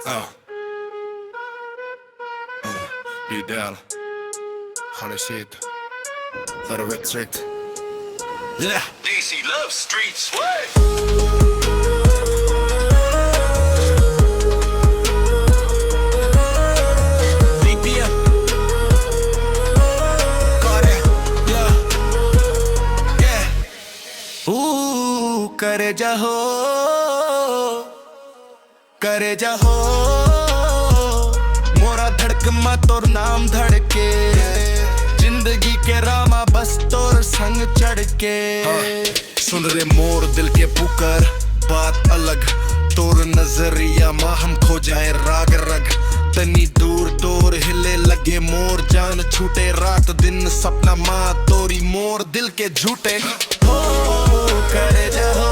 Ja. Ideal. Han är shit. För det vet strikt. Yeah. DC Love Streets. करे जाहो करे जाहो मोरा धड़कमा तोर नाम धड़के जिंदगी के रामा बस तोर संग चढ़ के सुन रे मोर दिल के पुकार बात अलग तोर नजरिया माँ हम खो जाए राग रग तनी दूर तोर हिले लगे मोर जान छूटे रात दिन सपना माँ तोरी मोर दिल के झूठे हो करे जाहो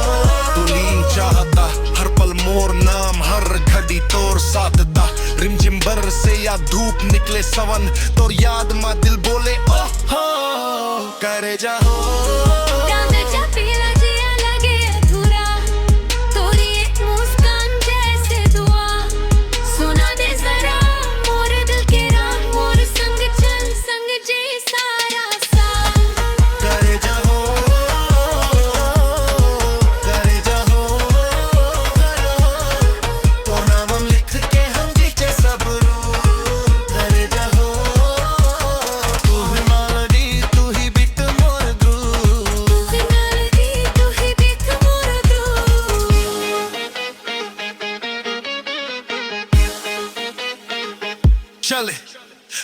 तुलीन चाहता हर पल मोर नाम हर घड़ी तोर साथ दा रिमझिम बर से या धूप निकले सवन तोर याद माँ दिल बोले ओह हो करे जाहो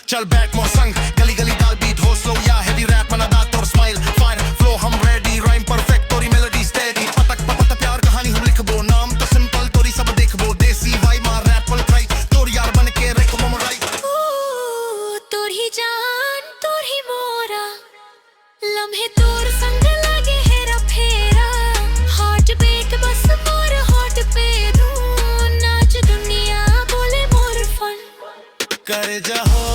चल बैक मोर संग गली गली दाल बीट हो स्लो या हेवी रैप मना दांत और स्माइल फाइन फ्लो हम रेडी राइम परफेक्ट तोरी मेलोडी स्टेडी पतक पतक प्यार कहानी हम लिखबो नाम तो सिंपल तोरी सब देखबो देसी वाई मार रैप पल ट्राई तोर यार बन के रेको मम राइट तोर ही जान तोर ही मोरा लम्हे तोर संग लगे हेरा फेरा हार्ट बीट बस मोर हॉट पे दूं नाच दुनिया बोले मोर फन करे जाहो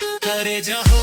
करे जाहो